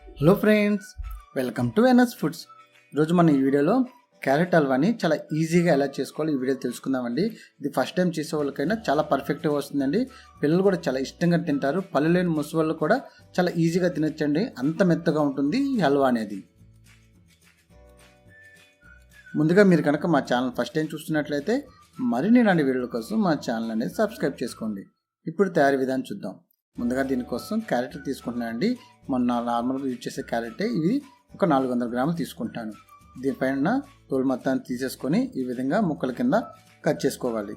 Hello friends, welcome to NS foods. ఈరోజు మన ఈ వీడియోలో క్యారెట్ హల్వాని చాలా ఈజీగా ఎలా చేసుకోవాలో ఈ వీడియో తెలుసుకుందామండి. ఇది ఫస్ట్ టైం చేసే వాళ్ళకైనా చాలా పర్ఫెక్ట్గా వస్తుందండి. పిల్లలు కూడా చాలా ఇష్టంగా తింటారు. పళ్ళు లేని ముసలి వాళ్ళు కూడా చాలా ఈజీగా తినొచ్చండి. అంత మెత్తగా ఉంటుంది ఈ హల్వా అనేది. ముందుగా మీరు కనుక మా ఛానల్ ఫస్ట్ టైం చూస్తున్నట్లయితే మరిన్ని ఇలాంటి వీడియోల కోసం మా ఛానల్ అనేది సబ్స్క్రైబ్ చేసుకోండి. ఇప్పుడు తయారీ విధానం చూద్దాం. ముందుగా దీనికోసం క్యారెట్ తీసుకుంటున్నానండి. మొన్న నార్మల్గా యూజ్ చేసే క్యారెటే ఇది. ఒక 400 గ్రాములు తీసుకుంటాను. దీనిపైన తోలు మొత్తాన్ని తీసేసుకొని ఈ విధంగా ముక్కల కింద కట్ చేసుకోవాలి.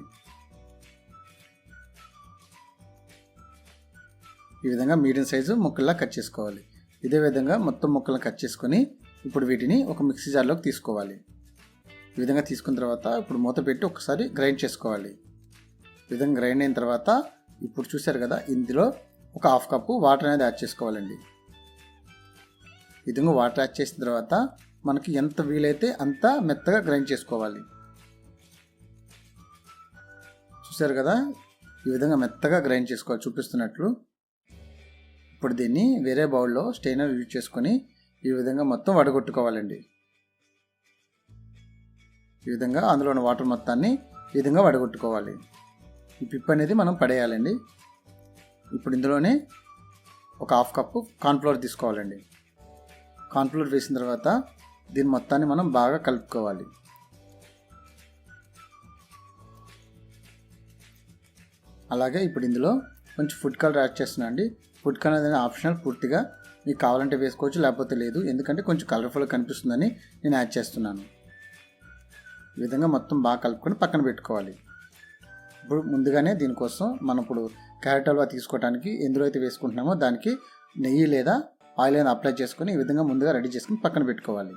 ఈ విధంగా మీడియం సైజు ముక్కల్లా కట్ చేసుకోవాలి. ఇదే విధంగా మొత్తం ముక్కలను కట్ చేసుకొని ఇప్పుడు వీటిని ఒక మిక్సీ జార్లోకి తీసుకోవాలి. ఈ విధంగా తీసుకున్న తర్వాత ఇప్పుడు మూత పెట్టి ఒకసారి గ్రైండ్ చేసుకోవాలి. ఈ విధంగా గ్రైండ్ అయిన తర్వాత ఇప్పుడు చూశారు కదా, ఇందులో ఒక హాఫ్ కప్పు వాటర్ అనేది యాడ్ చేసుకోవాలండి. ఈ విధంగా వాటర్ యాడ్ చేసిన తర్వాత మనకి ఎంత వీలైతే అంత మెత్తగా గ్రైండ్ చేసుకోవాలి. చూశారు కదా, ఈ విధంగా మెత్తగా గ్రైండ్ చేసుకోవాలి చూపిస్తున్నట్లు. ఇప్పుడు దీన్ని వేరే బౌల్లో స్టెయినర్ యూజ్ చేసుకొని ఈ విధంగా మొత్తం వడగొట్టుకోవాలండి. ఈ విధంగా అందులో ఉన్న వాటర్ మొత్తాన్ని ఈ విధంగా వడగొట్టుకోవాలి. ఈ పిప్ అనేది మనం పడేయాలండి. ఇప్పుడు ఇందులోనే ఒక హాఫ్ కప్పు కార్న్ఫ్లోర్ తీసుకోవాలండి. కార్న్ఫ్లోర్ వేసిన తర్వాత దీని మొత్తాన్ని మనం బాగా కలుపుకోవాలి. అలాగే ఇప్పుడు ఇందులో కొంచెం ఫుడ్ కలర్ యాడ్ చేస్తున్నాను అండి. ఫుడ్ కలర్ అనేది ఆప్షనల్, పూర్తిగా మీకు కావాలంటే వేసుకోవచ్చు, లేకపోతే లేదు. ఎందుకంటే కొంచెం కలర్ఫుల్గా కనిపిస్తుందని నేను యాడ్ చేస్తున్నాను. ఈ విధంగా మొత్తం బాగా కలుపుకొని పక్కన పెట్టుకోవాలి. ఇప్పుడు ముందుగానే దీనికోసం మనం ఇప్పుడు క్యారెట్ హల్వా తీసుకోవడానికి ఎందులో అయితే వేసుకుంటున్నామో దానికి నెయ్యి లేదా ఆయిల్ అయినా అప్లై చేసుకొని ఈ విధంగా ముందుగా రెడీ చేసుకుని పక్కన పెట్టుకోవాలి.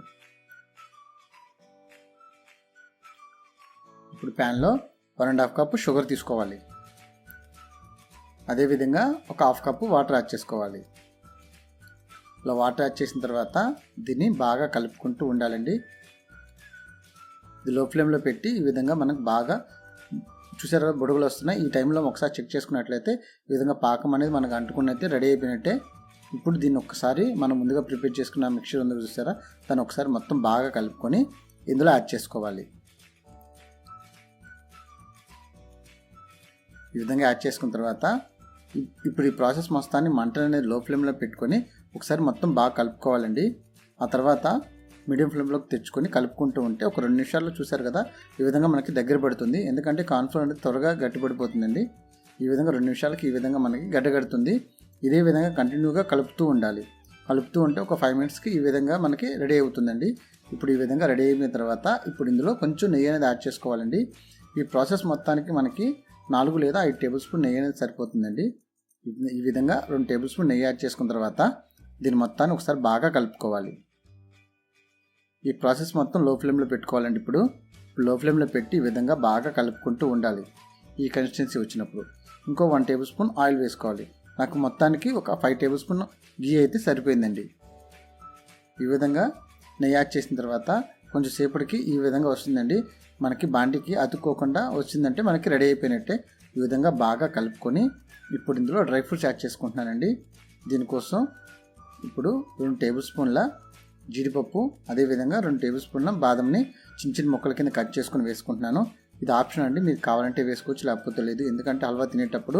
ఇప్పుడు ప్యాన్లో 1.5 కప్పు షుగర్ తీసుకోవాలి. అదేవిధంగా ఒక హాఫ్ కప్పు వాటర్ యాడ్ చేసుకోవాలి. ఇలా వాటర్ యాడ్ చేసిన తర్వాత దీన్ని బాగా కలుపుకుంటూ ఉండాలండి. ఇది లో ఫ్లేమ్లో పెట్టి ఈ విధంగా మనకు బాగా చూసారా బుడగలు వస్తున్నాయి. ఈ టైంలో ఒకసారి చెక్ చేసుకున్నట్లయితే ఈ విధంగా పాకం అనేది మనకు అంటుకున్నట్టే రెడీ అయిపోయినట్టే. ఇప్పుడు దీన్ని ఒకసారి మనం ముందుగా ప్రిపేర్ చేసుకున్న మిక్చర్ ఉందో చూసారా, దాన్ని ఒకసారి మొత్తం బాగా కలుపుకొని ఇందులో యాడ్ చేసుకోవాలి. ఈ విధంగా యాడ్ చేసుకున్న తర్వాత ఇప్పుడు ఈ ప్రాసెస్ మొత్తాన్ని మంట అనేది లో ఫ్లేమ్లో పెట్టుకొని ఒకసారి మొత్తం బాగా కలుపుకోవాలండి. ఆ తర్వాత మీడియం ఫ్లేమ్లోకి తెచ్చుకొని కలుపుకుంటూ ఉంటే ఒక 2 నిమిషాల్లో చూసారు కదా, ఈ విధంగా మనకి దగ్గర పడుతుంది. ఎందుకంటే కార్న్ఫ్లోర్ అనేది త్వరగా గట్టిపడిపోతుందండి. ఈ విధంగా 2 నిమిషాలకి ఈ విధంగా మనకి గడ్డగడుతుంది. ఇదే విధంగా కంటిన్యూగా కలుపుతూ ఉండాలి. కలుపుతూ ఉంటే ఒక 5 మినిట్స్కి ఈ విధంగా మనకి రెడీ అవుతుందండి. ఇప్పుడు ఈ విధంగా రెడీ అయిన తర్వాత ఇప్పుడు ఇందులో కొంచెం నెయ్యి అనేది యాడ్ చేసుకోవాలండి. ఈ ప్రాసెస్ మొత్తానికి మనకి 4 లేదా 5 టేబుల్ స్పూన్ నెయ్యి అనేది సరిపోతుందండి. ఈ విధంగా 2 టేబుల్ స్పూన్ నెయ్యి యాడ్ చేసుకున్న తర్వాత దీని మొత్తాన్ని ఒకసారి బాగా కలుపుకోవాలి. ఈ ప్రాసెస్ మొత్తం లో ఫ్లేమ్లో పెట్టుకోవాలండి. ఇప్పుడు లో ఫ్లేమ్లో పెట్టి ఈ విధంగా బాగా కలుపుకుంటూ ఉండాలి. ఈ కన్సిస్టెన్సీ వచ్చినప్పుడు ఇంకో 1 టేబుల్ స్పూన్ ఆయిల్ వేసుకోవాలి. నాకు మొత్తానికి ఒక 5 టేబుల్ స్పూన్ గీ అయితే సరిపోయిందండి. ఈ విధంగా నెయ్యి యాడ్ చేసిన తర్వాత కొంచెం సేపటికి ఈ విధంగా వస్తుందండి. మనకి బాండికి అతుక్కోకుండా వచ్చిందంటే మనకి రెడీ అయిపోయినట్టే. ఈ విధంగా బాగా కలుపుకొని ఇప్పుడు ఇందులో డ్రై ఫ్రూట్స్ యాడ్ చేసుకుంటున్నానండి. దీనికోసం ఇప్పుడు 2 టేబుల్ స్పూన్ల జీడిపప్పు, అదేవిధంగా 2 టేబుల్ స్పూన్ల బాదంని చిన్న చిన్న ముక్కల కింద కట్ చేసుకుని వేసుకుంటున్నాను. ఇది ఆప్షన్ అండి, మీరు కావాలంటే వేసుకోవచ్చు, లేకపోతే లేదు. ఎందుకంటే హల్వా తినేటప్పుడు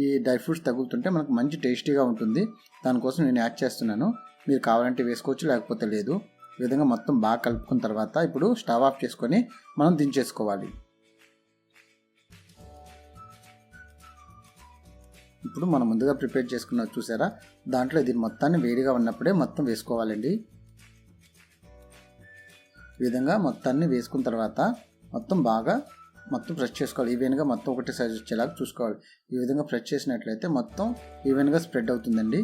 ఈ డ్రై ఫ్రూట్స్ తగులుతుంటే మనకు మంచి టేస్టీగా ఉంటుంది. దానికోసం నేను యాడ్ చేస్తున్నాను. మీరు కావాలంటే వేసుకోవచ్చు, లేకపోతే లేదు. ఈ విధంగా మొత్తం బాగా కలుపుకున్న తర్వాత ఇప్పుడు స్టవ్ ఆఫ్ చేసుకొని మనం దించేసుకోవాలి. ఇప్పుడు మనం ముందుగా ప్రిపేర్ చేసుకున్న చూసారా, దాంట్లో దీని మొత్తాన్ని వేడిగా ఉన్నప్పుడే మొత్తం వేసుకోవాలండి. ఈ విధంగా మొత్తాన్ని వేసుకున్న తర్వాత మొత్తం బాగా ప్రెస్ చేసుకోవాలి. ఈవెన్గా మొత్తం ఒకటి సైజు వచ్చేలాగా చూసుకోవాలి. ఈ విధంగా ప్రెస్ చేసినట్లయితే మొత్తం ఈవెన్గా స్ప్రెడ్ అవుతుందండి.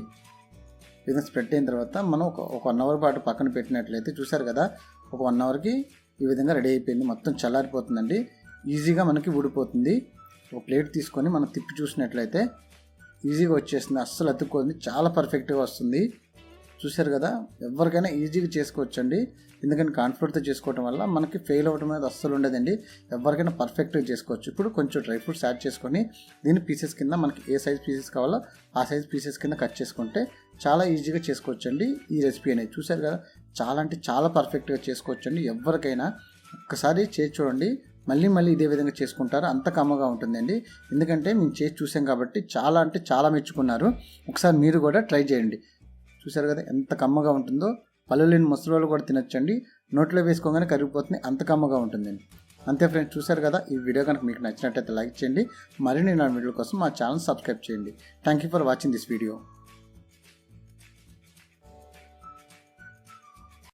ఈ విధంగా స్ప్రెడ్ అయిన తర్వాత మనం ఒక 1 అవర్ పాటు పక్కన పెట్టినట్లయితే చూసారు కదా, ఒక 1 అవర్కి ఈ విధంగా రెడీ అయిపోయింది. మొత్తం చల్లారిపోతుందండి. ఈజీగా మనకి ఊడిపోతుంది. ఒక ప్లేట్ తీసుకొని మనం తిప్పి చూసినట్లయితే ఈజీగా వచ్చేస్తుంది. అస్సలు అతుక్కోండి, చాలా పర్ఫెక్ట్గా వస్తుంది. చూశారు కదా, ఎవరికైనా ఈజీగా చేసుకోవచ్చండి. ఎందుకంటే కాన్ఫిడెంట్తో చేసుకోవడం వల్ల మనకి ఫెయిల్ అవ్వడం అనేది అస్సలు ఉండదండి. ఎవరికైనా పర్ఫెక్ట్గా చేసుకోవచ్చు. ఇప్పుడు కొంచెం డ్రై ఫ్రూట్స్ యాడ్ చేసుకొని దీని పీసెస్ కింద మనకి ఏ సైజ్ పీసెస్ కావాలో ఆ సైజ్ పీసెస్ కింద కట్ చేసుకుంటే చాలా ఈజీగా చేసుకోవచ్చండి ఈ రెసిపీ అనేది. చూశారు కదా, చాలా అంటే చాలా పర్ఫెక్ట్గా చేసుకోవచ్చండి. ఎవరికైనా ఒక్కసారి చేసి చూడండి, మళ్ళీ ఇదే విధంగా చేసుకుంటారు. అంత కమ్మగా ఉంటుందండి. ఎందుకంటే మేము చేసి చూసాం కాబట్టి చాలా అంటే చాలా మెచ్చుకున్నారు. ఒకసారి మీరు కూడా ట్రై చేయండి. చూసారు కదా ఎంత కమ్మగా ఉంటుందో. పళ్ళు లేని ముసలి కూడా తినొచ్చండి. నోట్లో వేసుకోగానే కరిగిపోతుంది, అంత కమ్మగా ఉంటుందండి. అంతే ఫ్రెండ్స్, చూసారు కదా. ఈ వీడియో కనుక మీకు నచ్చినట్టయితే లైక్ చేయండి. మరిన్ని నా వీడియో కోసం మా ఛానల్ సబ్స్క్రైబ్ చేయండి. Thank you for watching this video.